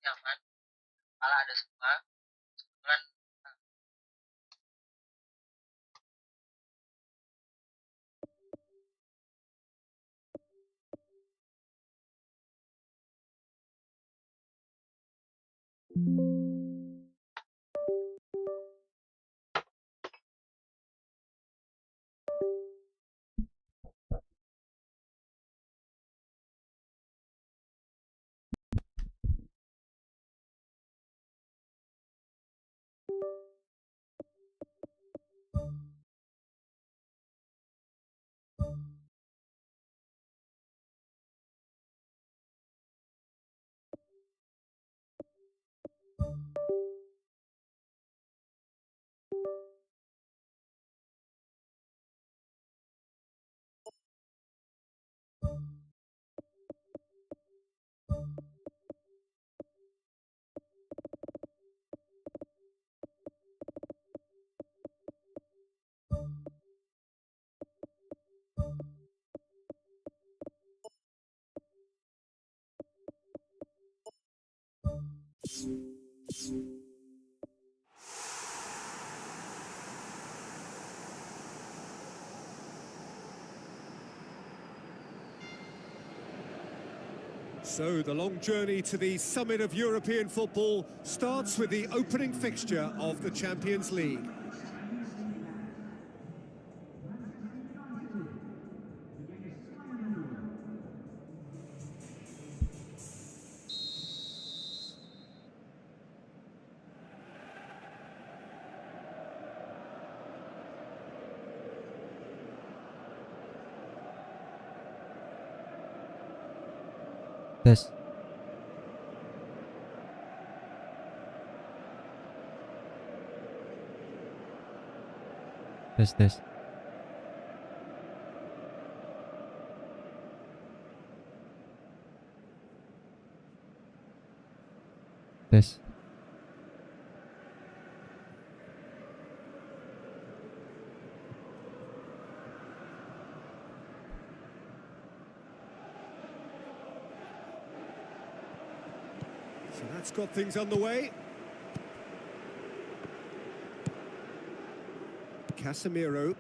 nyaman, kepala ada semua. Kebetulan So the long journey to the summit of European football starts with the opening fixture of the Champions League. Tes. Tes, tes. Tes. So that's got things underway. Casemiro.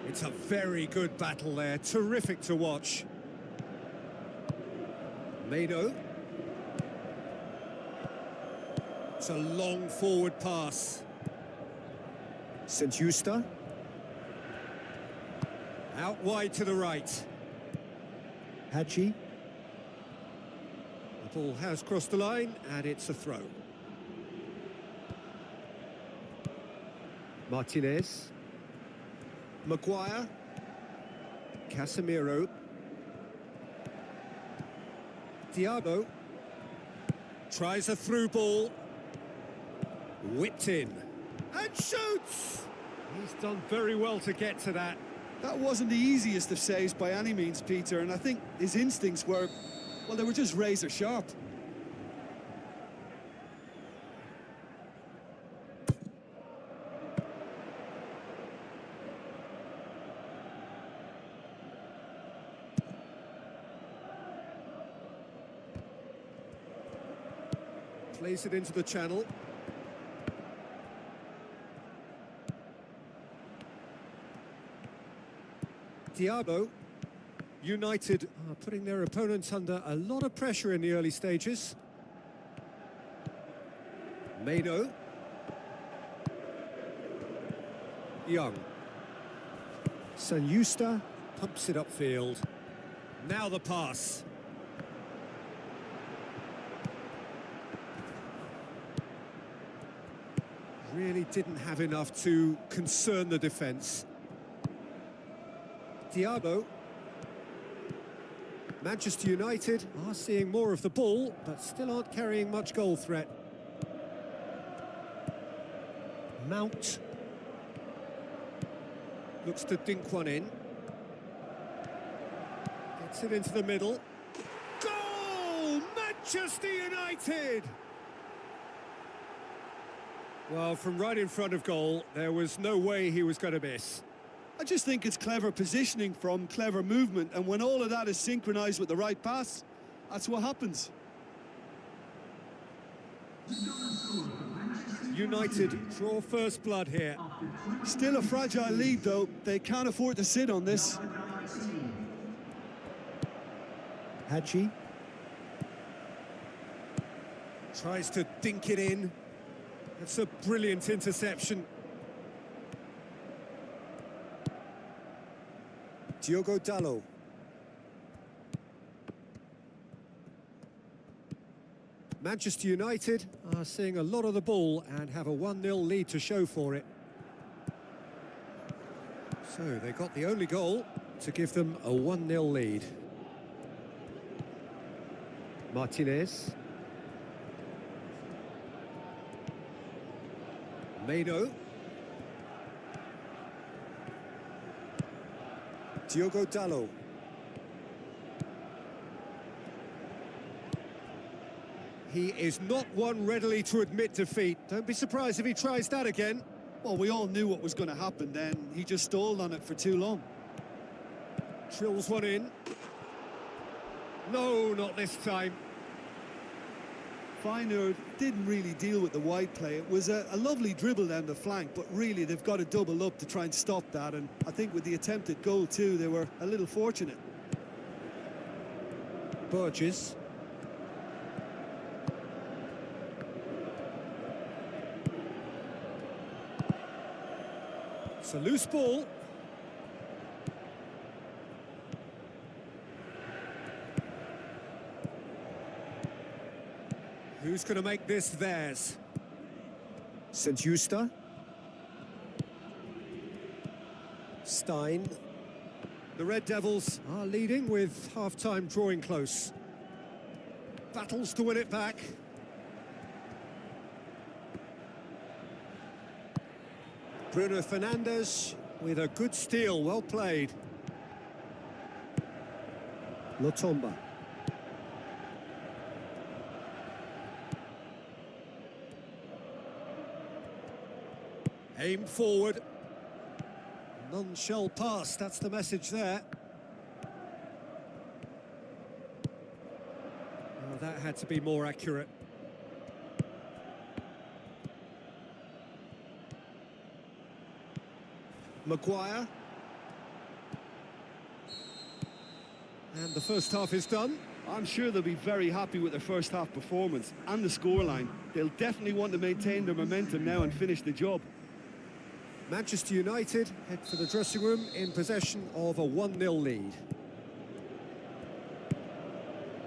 It's a very good battle there, terrific to watch. Mado. It's a long forward pass. St. Justa. Out wide to the right. Hadji. The ball has crossed the line, and it's a throw. Martinez. Maguire. Casemiro. Diabo. Tries a through ball. Whipped in. And shoots! He's done very well to get to that. That wasn't the easiest of saves by any means, Peter, and I think his instincts were, well, they were just razor sharp. Plays it into the channel. Diabo. United are putting their opponents under a lot of pressure in the early stages. Mado. Young. St. Justa pumps it upfield. Now the pass. Really didn't have enough to concern the defence. Diabo. Manchester United are seeing more of the ball, but still aren't carrying much goal threat. Mount. Looks to dink one in. Gets it into the middle. Goal! Manchester United! Well, from right in front of goal, there was no way he was going to miss. I just think it's clever positioning from clever movement, and when all of that is synchronised with the right pass, that's what happens. United draw first blood here. Still a fragile lead, though. They can't afford to sit on this. Hadji tries to dink it in. That's a brilliant interception. Diogo Dalot. Manchester United are seeing a lot of the ball and have a 1-0 lead to show for it. So they got the only goal to give them a 1-0 lead. Martinez. Meno. Diogo Dalot. He is not one readily to admit defeat. Don't be surprised if he tries that again. Well, we all knew what was going to happen then. He just stalled on it for too long. Drills one in. No, not this time. Feyenoord didn't really deal with the wide play. It was a lovely dribble down the flank, but really they've got to double up to try and stop that. And I think with the attempted goal too, they were a little fortunate. Burgess. It's a loose ball. Who's going to make this theirs? St. Justa. Stein. The Red Devils are leading with half-time drawing close. Battles to win it back. Bruno Fernandes with a good steal, well played. Lotomba. Aim forward. None shall pass, that's the message there. Oh, that had to be more accurate. Maguire. And the first half is done. I'm sure they'll be very happy with their first half performance and the scoreline. They'll definitely want to maintain their momentum now and finish the job. Manchester United head for the dressing room in possession of a 1-0 lead.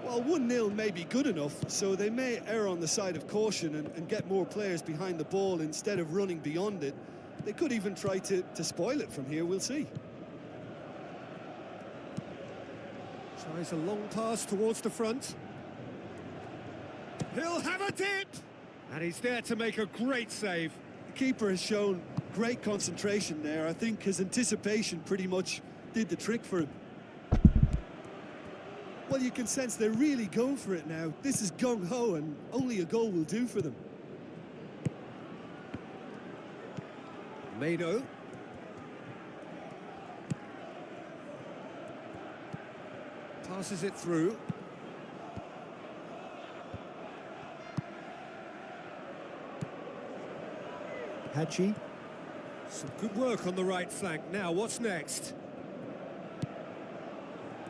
Well, 1-0 may be good enough, so they may err on the side of caution and get more players behind the ball instead of running beyond it. They could even try to spoil it from here, we'll see. Tries a long pass towards the front. He'll have a dip! And he's there to make a great save. The keeper has shown great concentration there. I think his anticipation pretty much did the trick for him. Well, you can sense they're really going for it now. This is gung-ho, and only a goal will do for them. Meno. Passes it through. Hadji. Some good work on the right flank. Now, what's next?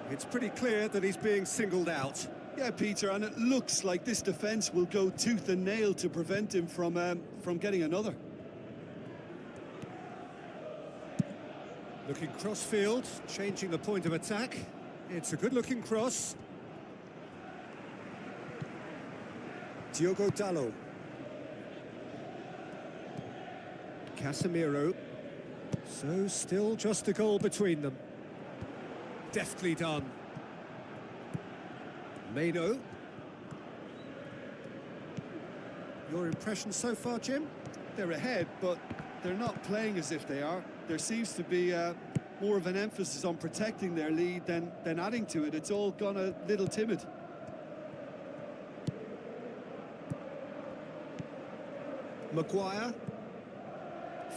It's pretty clear that he's being singled out. Yeah, Peter, and it looks like this defence will go tooth and nail to prevent him from getting another. Looking cross-field, changing the point of attack. It's a good-looking cross. Diogo Dalot. Casemiro. So still just a goal between them. Deftly done. Meno. Your impression so far, Jim? They're ahead, but they're not playing as if they are. There seems to be more of an emphasis on protecting their lead than adding to it. It's all gone a little timid. Maguire.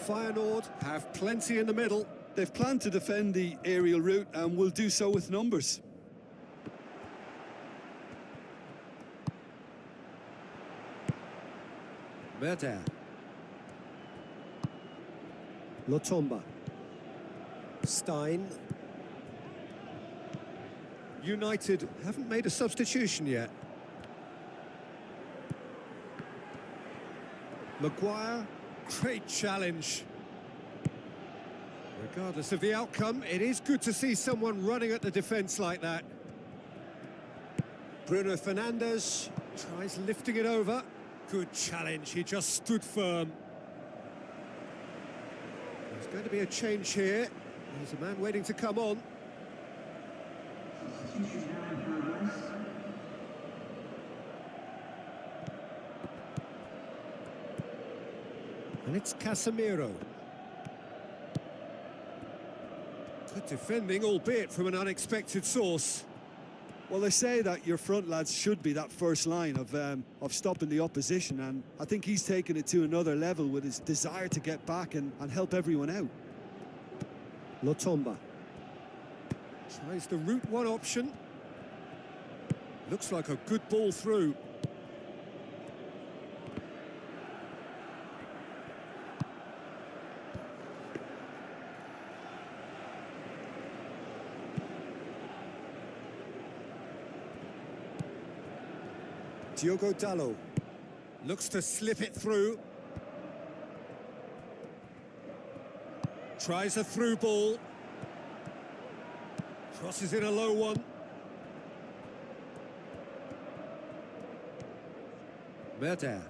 Feyenoord have plenty in the middle. They've planned to defend the aerial route and will do so with numbers. Merda. Lotomba. Stein. United haven't made a substitution yet. Maguire, great challenge. Regardless of the outcome, it is good to see someone running at the defence like that. Bruno Fernandes tries lifting it over. Good challenge, he just stood firm. There's going to be a change here. There's a man waiting to come on. And it's Casemiro. Good defending, albeit from an unexpected source. Well, they say that your front lads should be that first line of stopping the opposition, and I think he's taken it to another level with his desire to get back and help everyone out. Lotomba. Tries the route one option. Looks like a good ball through. Diogo Dalot looks to slip it through. Tries a through ball. Crosses in a low one. Merda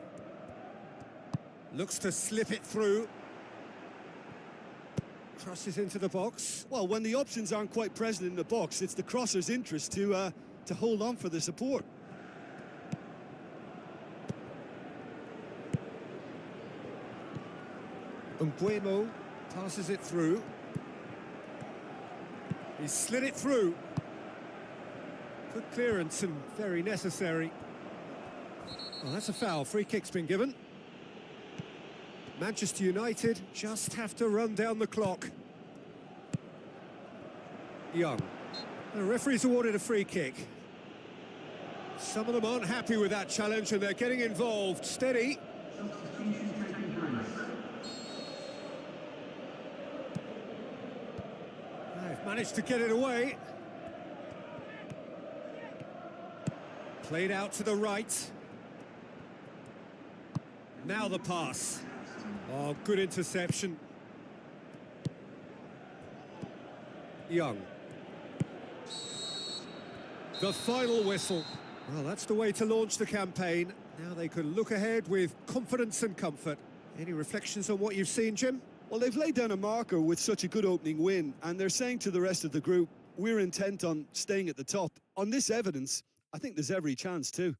looks to slip it through. Crosses into the box. Well, when the options aren't quite present in the box, it's the crosser's interest to hold on for the support. Mbuemo passes it through. He slid it through. Good clearance and very necessary. Well, that's a foul. Free kick's been given. Manchester United just have to run down the clock. Young. The referee's awarded a free kick. Some of them aren't happy with that challenge and they're getting involved. Steady. They've managed to get it away. Played out to the right. Now the pass. Oh, good interception. Young. The final whistle. Well, that's the way to launch the campaign. Now they can look ahead with confidence and comfort. Any reflections on what you've seen, Jim? Well, they've laid down a marker with such a good opening win, and they're saying to the rest of the group, we're intent on staying at the top. On this evidence, I think there's every chance too.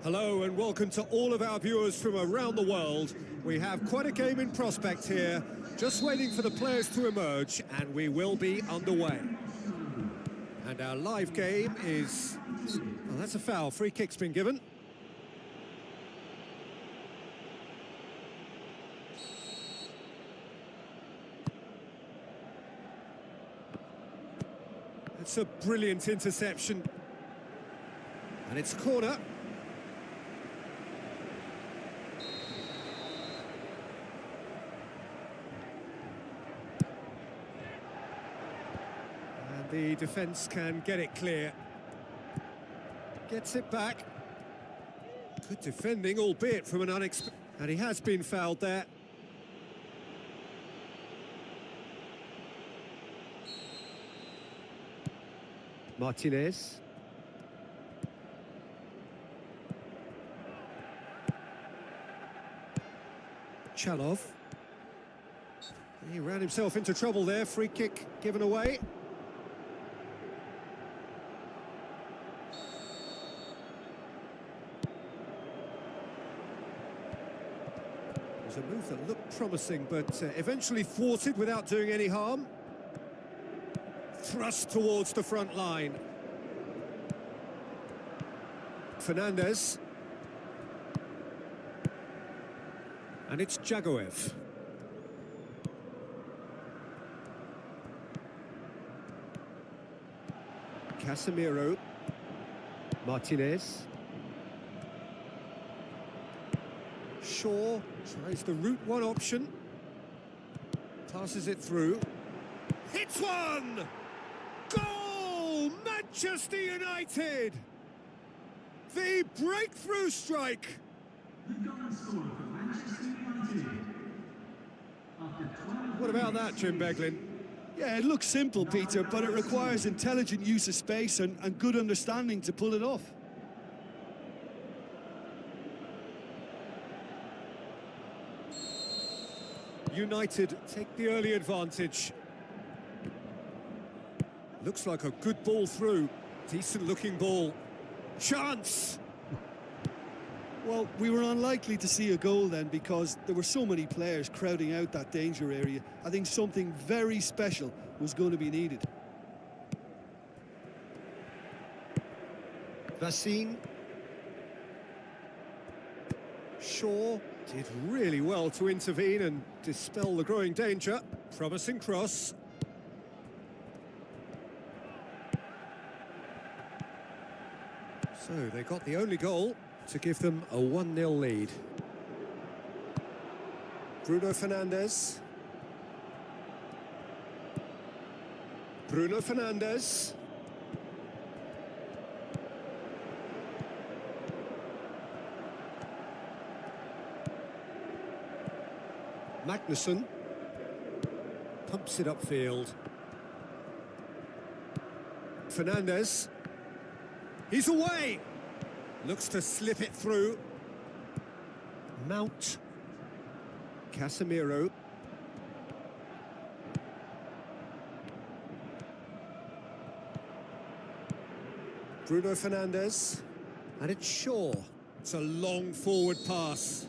Hello and welcome to all of our viewers from around the world. We have quite a game in prospect here, just waiting for the players to emerge, and we will be underway. And our live game is... Oh, that's a foul. Free kick's been given. It's a brilliant interception. And it's corner. The defence can get it clear. Gets it back. Good defending, albeit from an unexpected... And he has been fouled there. Martinez. Chalov. He ran himself into trouble there. Free kick given away. It was a move that looked promising, but eventually thwarted without doing any harm. Thrust towards the front line. Fernandez. And it's Jagoev. Casemiro. Martinez. Shaw tries the route one option. Passes it through. Hits one! Goal! Manchester United! The breakthrough strike! What about that, Jim Beglin? Yeah, it looks simple, Peter, but it requires intelligent use of space and good understanding to pull it off. United take the early advantage. Looks like a good ball through. Decent looking ball. Chance! Well, we were unlikely to see a goal then because there were so many players crowding out that danger area. I think something very special was going to be needed. Vassine. Shaw did really well to intervene and dispel the growing danger. Promising cross. So they got the only goal to give them a 1-0 lead. Bruno Fernandes. Bruno Fernandes. Magnussen pumps it upfield. Fernandes. He's away. Looks to slip it through. Mount. Casemiro. Bruno Fernandes. And it's Shaw. It's a long forward pass.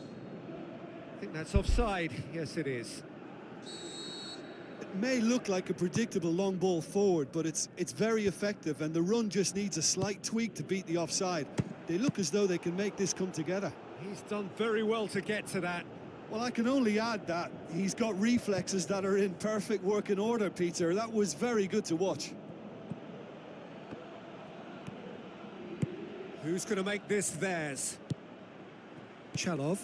I think that's offside. Yes, it is. It may look like a predictable long ball forward, but it's very effective, and the run just needs a slight tweak to beat the offside. They look as though they can make this come together. He's done very well to get to that. Well, I can only add that he's got reflexes that are in perfect working order, Peter. That was very good to watch. Who's going to make this theirs? Chalov.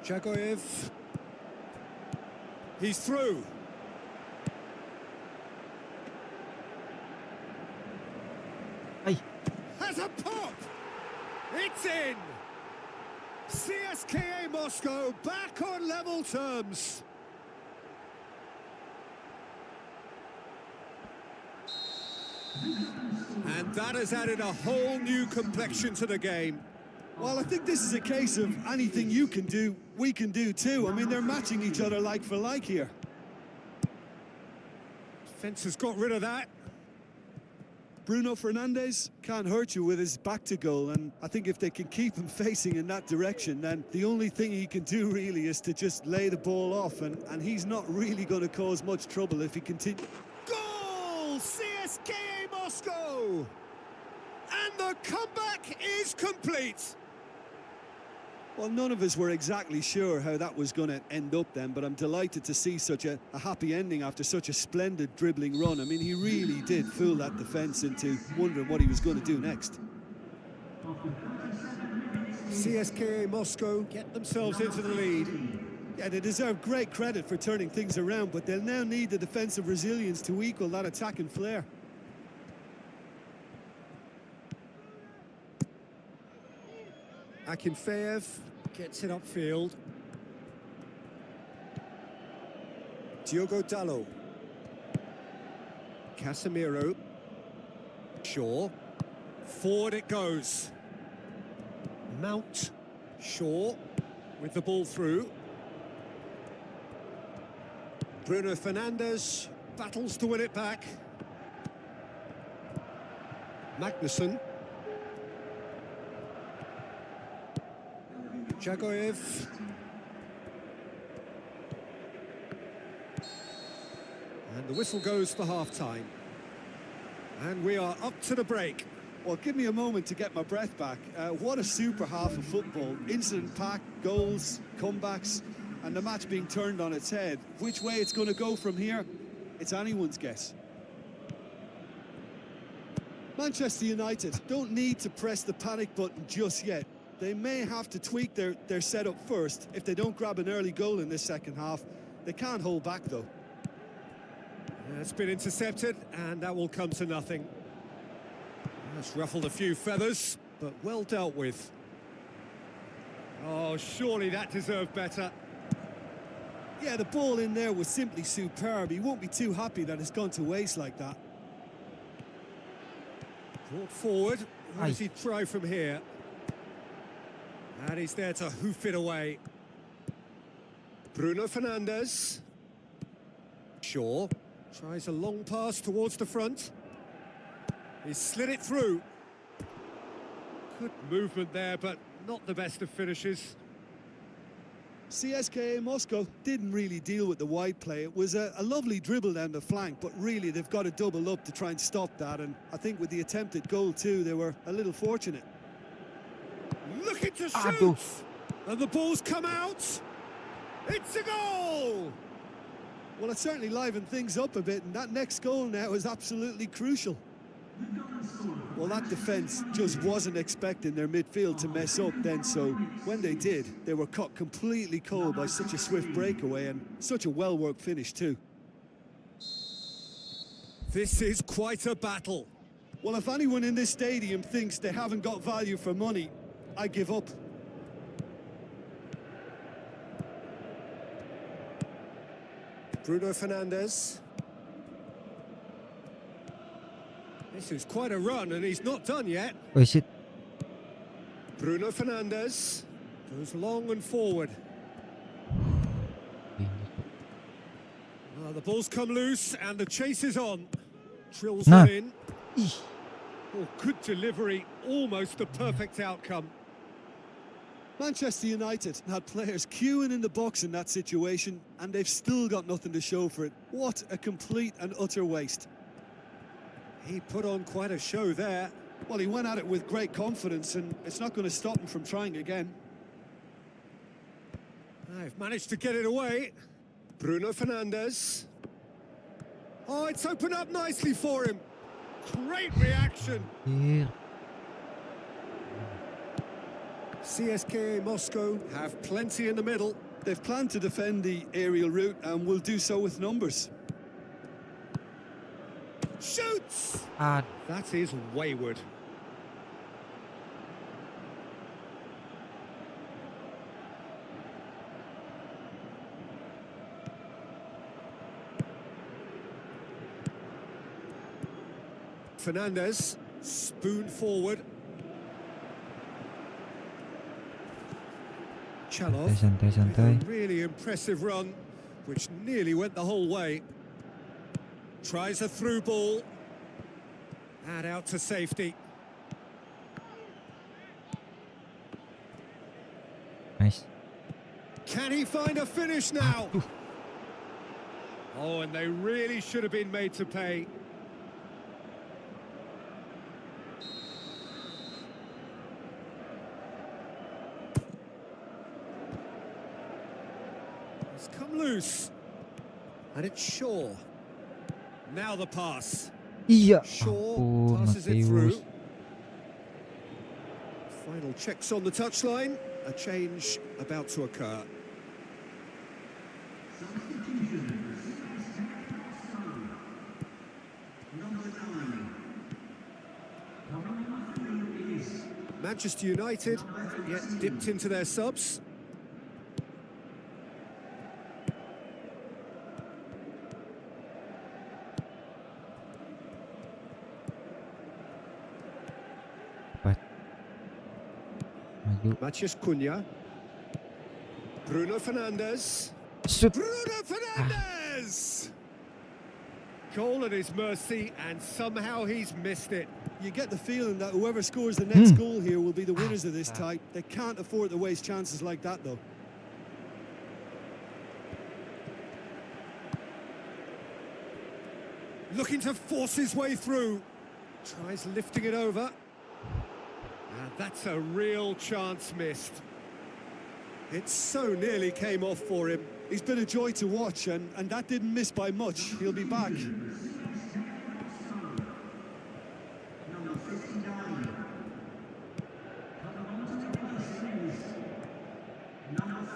Jagoev. He's through. Hey. Has a pop! It It's in! CSKA Moscow back on level terms. And that has added a whole new complexion to the game. Well, I think this is a case of anything you can do, we can do too. I mean, they're matching each other like for like here. Defence has got rid of that. Bruno Fernandes can't hurt you with his back to goal, and I think if they can keep him facing in that direction, then the only thing he can do really is to just lay the ball off, and he's not really going to cause much trouble if he continues. Goal! CSKA Moscow! And the comeback is complete. Well, none of us were exactly sure how that was going to end up then, but I'm delighted to see such a happy ending after such a splendid dribbling run. I mean, he really did fool that defence into wondering what he was going to do next. CSKA Moscow get themselves into the lead. Yeah, they deserve great credit for turning things around, but they'll now need the defensive resilience to equal that attacking flair. Akinfeev gets it upfield. Diogo Dalot. Casemiro. Shaw. Forward it goes. Mount. Shaw with the ball through. Bruno Fernandes battles to win it back. Magnussen. Jagoev. And the whistle goes for half-time. And we are up to the break. Well, give me a moment to get my breath back. What a super half of football. Incident-packed, goals, comebacks, and the match being turned on its head. Which way it's going to go from here, it's anyone's guess. Manchester United don't need to press the panic button just yet. They may have to tweak their setup first. If they don't grab an early goal in this second half, they can't hold back, though. It's been intercepted, and that will come to nothing. That's ruffled a few feathers, but well dealt with. Oh, surely that deserved better. Yeah, the ball in there was simply superb. He won't be too happy that it's gone to waste like that. Brought forward. What does he try from here? And he's there to hoof it away. Bruno Fernandes. Shaw tries a long pass towards the front. He slid it through. Good movement there, but not the best of finishes. CSKA Moscow didn't really deal with the wide play. It was a lovely dribble down the flank, but really they've got to double up to try and stop that, and I think with the attempted goal too, they were a little fortunate. Looking to shoot! And the ball's come out! It's a goal! Well, it certainly livened things up a bit, and that next goal now is absolutely crucial. Well, that defence just wasn't expecting their midfield to mess up then, so when they did, they were caught completely cold by such a swift breakaway and such a well-worked finish too. This is quite a battle. Well, if anyone in this stadium thinks they haven't got value for money, I give up. Bruno Fernandes. This is quite a run, and he's not done yet. Oh, is it? Bruno Fernandes goes long and forward. The ball's come loose, and the chase is on. Drills it in. Oh, good delivery, almost a perfect outcome. Manchester United had players queuing in the box in that situation, and they've still got nothing to show for it. What a complete and utter waste. He put on quite a show there. Well, he went at it with great confidence, and it's not going to stop him from trying again. They've managed to get it away. Bruno Fernandes. Oh, it's opened up nicely for him. Great reaction. Yeah. CSKA Moscow have plenty in the middle. They've planned to defend the aerial route and will do so with numbers. Shoots! Ah, That is wayward. Fernandes, spoon forward. Chalov, Santai, with santai. a really impressive run, which nearly went the whole way. Tries a through ball. And out to safety. Nice. Can he find a finish now? Oh, and they really should have been made to pay. It's come loose. And it's Shaw. Now the pass. Iya. Shaw Ampun, passes it Mateus. through. Final checks on the touchline. A change about to occur. Manchester United haven't yet dipped into their subs. Cepat. Maju. Matheus Cunha. Bruno Fernandes. Shoot. Bruno Fernandes! Goal at his mercy, and somehow he's missed it. You get the feeling that whoever scores the next goal here will be the winners of this tie. They can't afford to waste chances like that, though. Looking to force his way through. Tries lifting it over. And that's a real chance missed. It so nearly came off for him. He's been a joy to watch, and that didn't miss by much. He'll be back.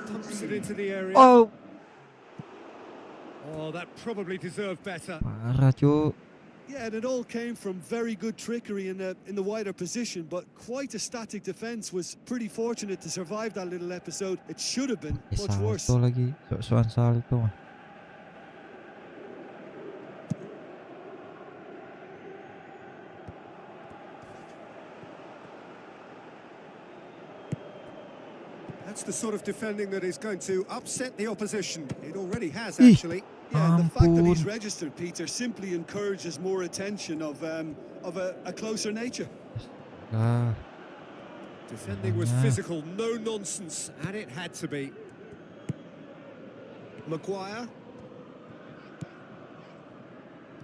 Pumps it into the area. Oh, Oh, that probably deserved better. parah, Cuk. Yeah, and it all came from very good trickery in the wider position, but quite a static defence. Was pretty fortunate to survive that little episode. It should have been much worse. Salto lagi. Sok-sokan salto. That's the sort of defending that is going to upset the opposition. It already has, actually. Yeah, and the fact that he's Ampun. registered, Peter, simply encourages more attention of a closer nature. Ah, Defending was Yeah. physical, no nonsense, and it had to be. Maguire.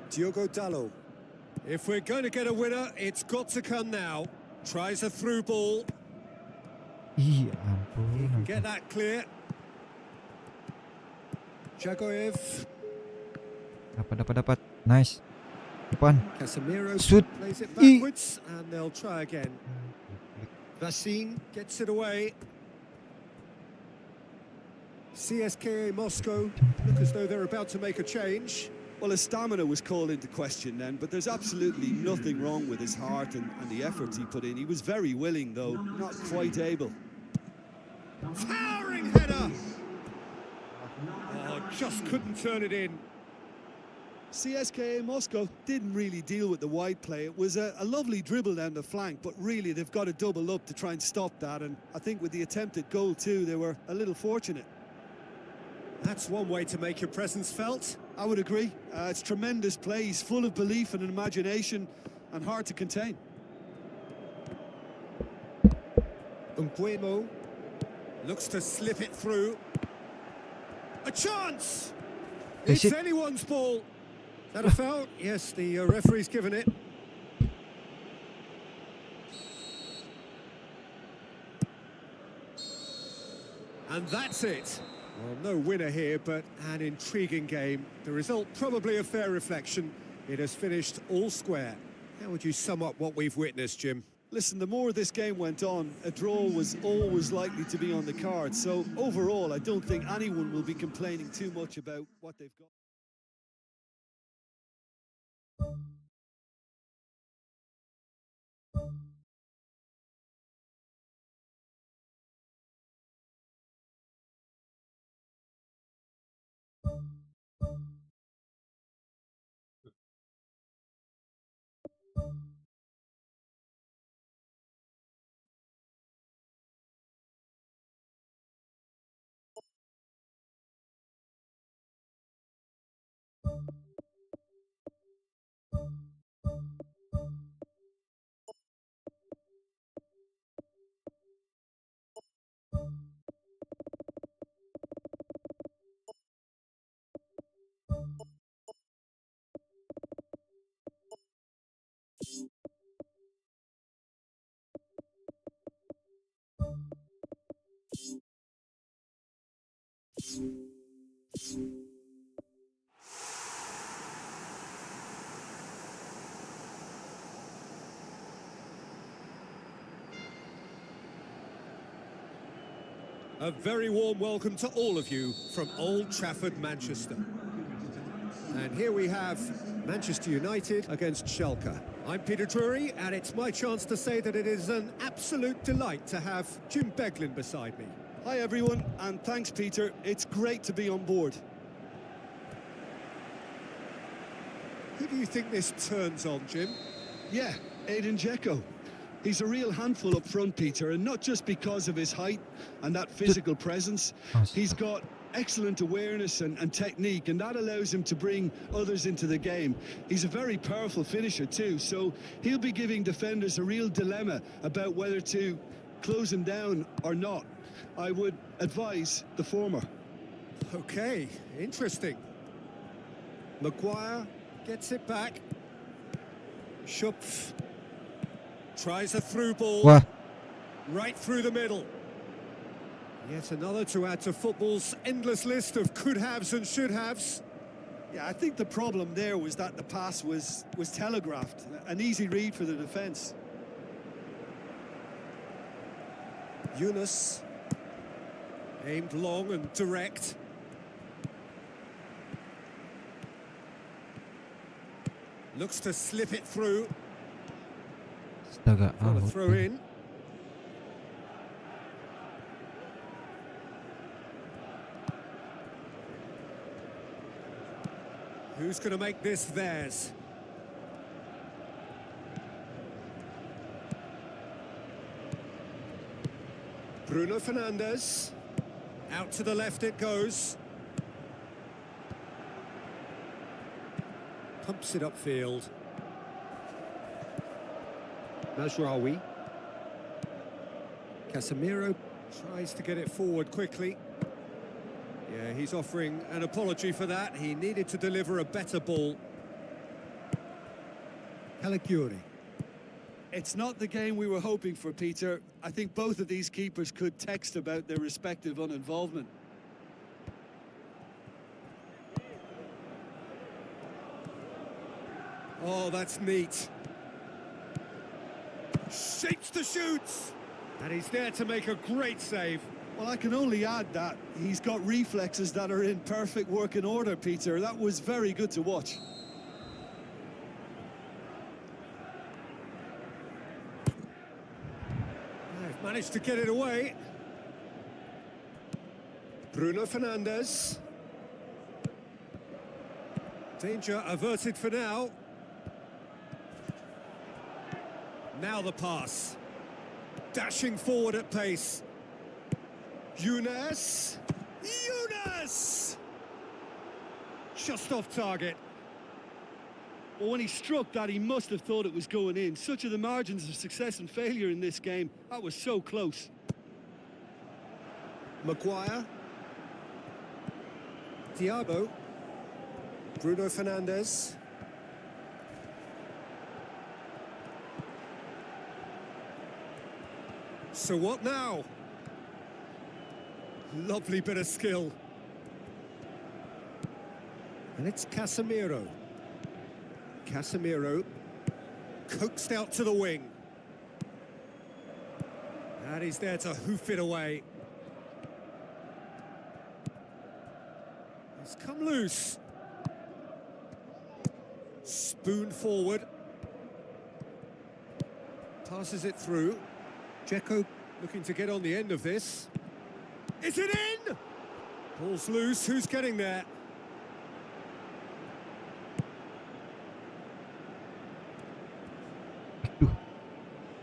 Diogo Dalot. If we're going to get a winner, it's got to come now. Tries a through ball. ih, ampun. Get that clear. Jagoev. Dapat. Nice. Depan. Casemiro Shoot. plays it Ih. backwards, and they'll try again. Vassine gets it away. CSKA Moscow look as though they're about to make a change. Well, his stamina was called into question then, but there's absolutely nothing wrong with his heart and the efforts he put in. He was very willing, though, not quite able. Towering header! Oh, just couldn't turn it in. CSKA Moscow didn't really deal with the wide play. It was a lovely dribble down the flank, but really they've got to double up to try and stop that. And I think with the attempted goal too, they were a little fortunate. That's one way to make your presence felt. I would agree. It's tremendous play. He's full of belief and imagination and hard to contain. Umbuemo looks to slip it through. A chance! Is It's it- anyone's ball. Is that a foul? Yes, the referee's given it. And that's it. Well, no winner here, but an intriguing game. The result probably a fair reflection. It has finished all square. How would you sum up what we've witnessed, Jim? Listen, the more this game went on, a draw was always likely to be on the card. So overall, I don't think anyone will be complaining too much about what they've got. A very warm welcome to all of you from Old Trafford, Manchester. And here we have Manchester United against Schalke. I'm Peter Drury, and it's my chance to say that it is an absolute delight to have Jim Beglin beside me. Hi everyone, and thanks Peter. It's great to be on board. Who do you think this turns on, Jim? Yeah, Aiden Dzeko. He's a real handful up front, Peter, and not just because of his height and that physical presence. He's got excellent awareness and technique, and that allows him to bring others into the game. He's a very powerful finisher too, so he'll be giving defenders a real dilemma about whether to close him down or not. I would advise the former. Okay, interesting. Maguire gets it back. Schupf tries a through ball. Wah. Right through the middle. Yet another to add to football's endless list of could-haves and should-haves. Yeah, I think the problem there was that the pass was telegraphed. An easy read for the defence. Yunus. Aimed long and direct. Looks to slip it through. Astaga, On a out. throw in. Who's going to make this theirs? Bruno Fernandes. Out to the left it goes. Pumps it upfield. Mazraoui. Casemiro tries to get it forward quickly. Yeah, he's offering an apology for that. He needed to deliver a better ball. Calagiuri. It's not the game we were hoping for, Peter. I think both of these keepers could text about their respective uninvolvement. Oh, that's neat. Shapes to shoot! And he's there to make a great save. Well, I can only add that he's got reflexes that are in perfect working order, Peter. That was very good to watch. They've managed to get it away. Bruno Fernandes. Danger averted for now. Now the pass. Dashing forward at pace. Yunus. Yunus! Just off target. Well, when he struck that, he must have thought it was going in. Such are the margins of success and failure in this game. That was so close. Maguire. Thiago. Bruno Fernandes. So what now? Lovely bit of skill. And it's Casemiro. Casemiro coaxed out to the wing. And he's there to hoof it away. It's come loose. Spoon forward. Passes it through. Dzeko looking to get on the end of this. Is it in? Ball's loose. Who's getting there?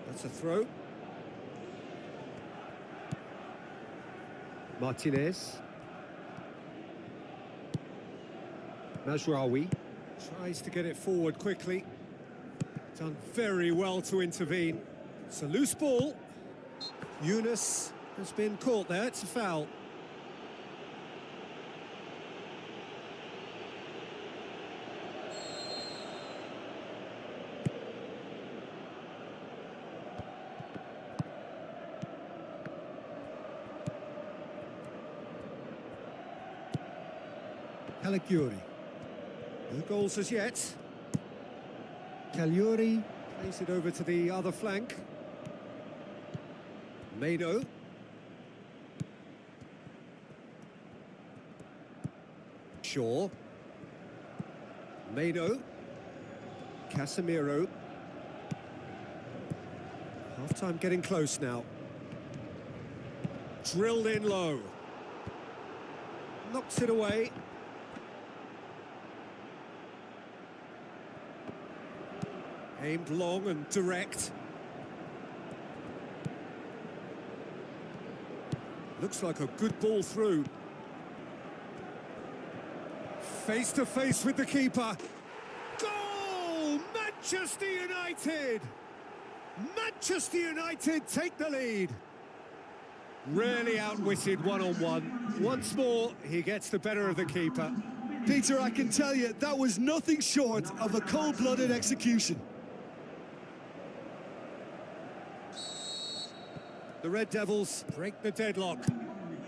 That's a throw. Martinez. Mazraoui tries to get it forward quickly. Done very well to intervene. It's a loose ball. Yunus has been caught there. It's a foul. Calagiuri. No goals as yet. Calagiuri plays it over to the other flank. Mano. Shaw. Mano. Casemiro. Half-time getting close now. Drilled in low. Knocks it away. Aimed long and direct. Looks like a good ball through. Face to face with the keeper. Goal! Manchester United! Manchester United take the lead. Really outwitted one-on-one. Once more, he gets the better of the keeper. Peter, I can tell you, that was nothing short of a cold-blooded execution. The Red Devils break the deadlock.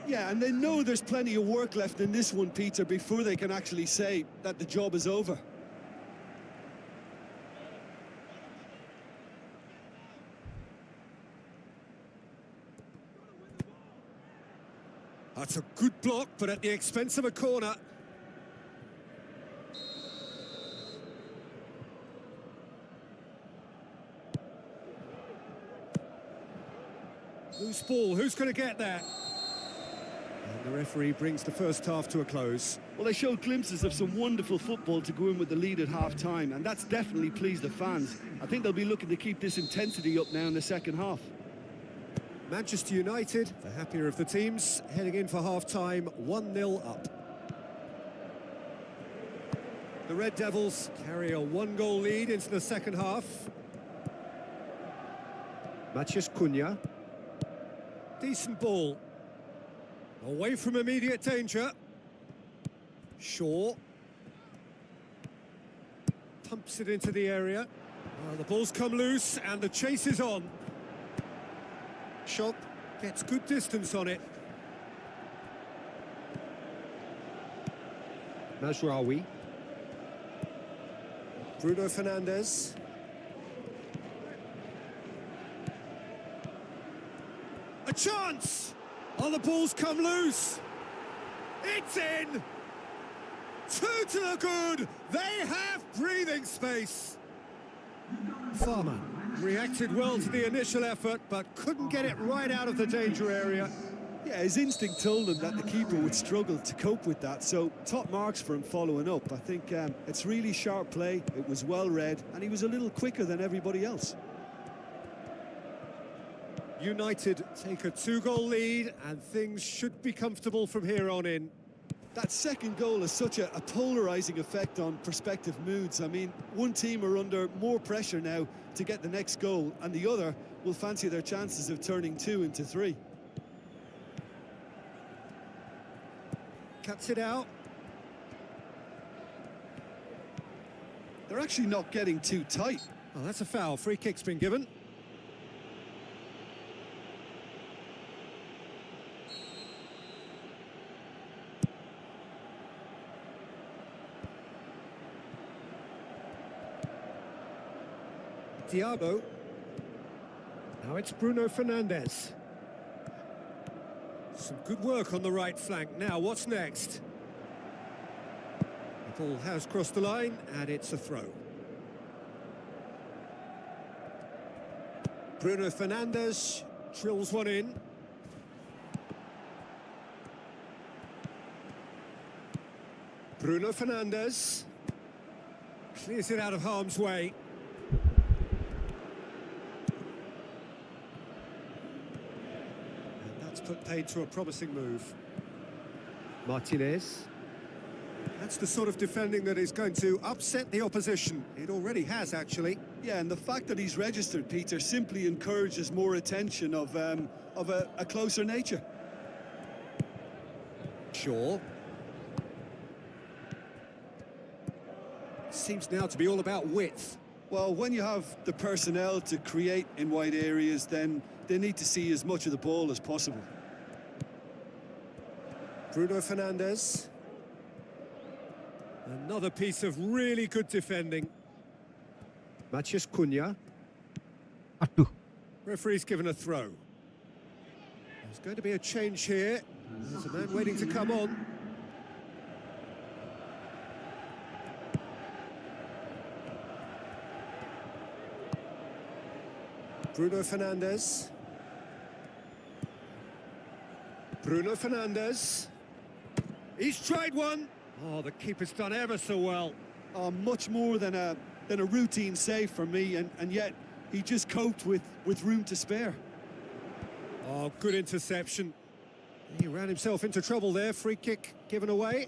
Yeah, and they know there's plenty of work left in this one, Peter, before they can actually say that the job is over. That's a good block, but at the expense of a corner. Loose ball, who's going to get there? And the referee brings the first half to a close. Well, they showed glimpses of some wonderful football to go in with the lead at half-time, and that's definitely pleased the fans. I think they'll be looking to keep this intensity up now in the second half. Manchester United, the happier of the teams, heading in for half-time, 1-0 up. The Red Devils carry a one-goal lead into the second half. Matheus Cunha. Decent ball. Away from immediate danger. Shaw. Pumps it into the area. Well, the ball's come loose and the chase is on. Shot gets good distance on it. Mazraoui. Bruno Fernandes. A chance! Oh, the ball's come loose. It's in! Two to the good. They have breathing space. Farmer reacted well to the initial effort, but couldn't get it right out of the danger area. Yeah, his instinct told him that the keeper would struggle to cope with that, so top marks for him following up. I think it's really sharp play, it was well read, and he was a little quicker than everybody else. United take a two-goal lead, and things should be comfortable from here on in. That second goal has such a polarising effect on prospective moods. I mean, one team are under more pressure now to get the next goal, and the other will fancy their chances of turning 2 into 3. Cuts it out. They're actually not getting too tight. Oh, that's a foul. Free kick's been given. Diabo. Now it's Bruno Fernandes. Some good work on the right flank. Now, what's next? The ball has crossed the line, and it's a throw. Bruno Fernandes drills one in. Bruno Fernandes clears it out of harm's way. Put paid to a promising move. Martinez. That's the sort of defending that is going to upset the opposition. It already has, actually. Yeah, and the fact that he's registered, Peter, simply encourages more attention of a closer nature. Shaw. Seems now to be all about width. Well, when you have the personnel to create in wide areas, then they need to see as much of the ball as possible. Bruno Fernandes. Another piece of really good defending. Matheus Cunha. Aduh. Referee's given a throw. There's going to be a change here. There's a man waiting to come on. Bruno Fernandes. Bruno Fernandes. He's tried one. Oh, the keeper's done ever so well. Oh, much more than a routine save for me, and yet he just coped with room to spare. Oh, good interception. He ran himself into trouble there. Free kick given away.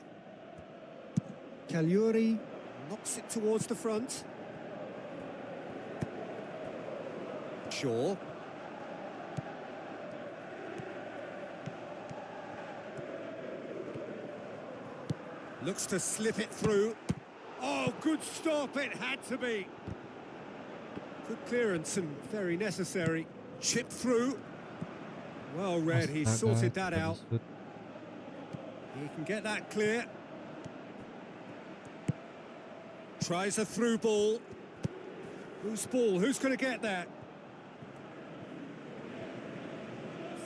Cagliari knocks it towards the front. Shaw. Looks to slip it through. Oh, good stop, it had to be. Good clearance and very necessary. Chip through. Well read, he sorted that out. He can get that clear. Tries a through ball. Whose ball? Who's going to get that?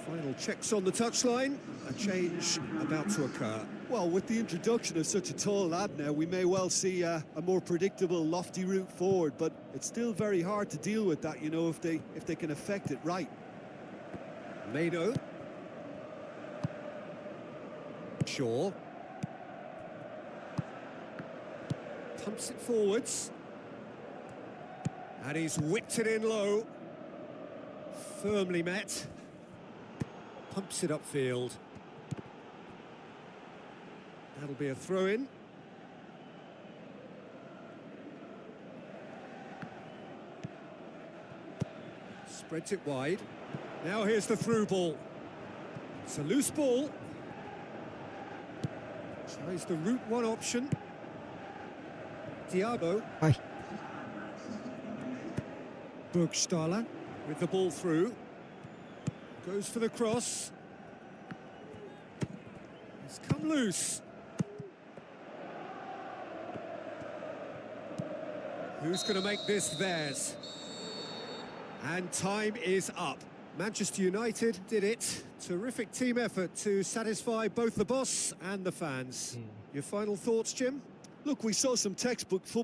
Final checks on the touchline. A change about to occur. Well, with the introduction of such a tall lad now, we may well see a more predictable, lofty route forward, but it's still very hard to deal with that, you know, if they can affect it right. Mado. Shaw. Pumps it forwards. And he's whipped it in low. Firmly met. Pumps it upfield. That'll be a throw-in. Spreads it wide. Now here's the through ball. It's a loose ball. Tries the route one option. Thiago. Hi. Burgstaller with the ball through. Goes for the cross. It's come loose. Who's going to make this theirs? And time is up. Manchester United did it. Terrific team effort to satisfy both the boss and the fans. Your final thoughts, Jim? Look, we saw some textbook football.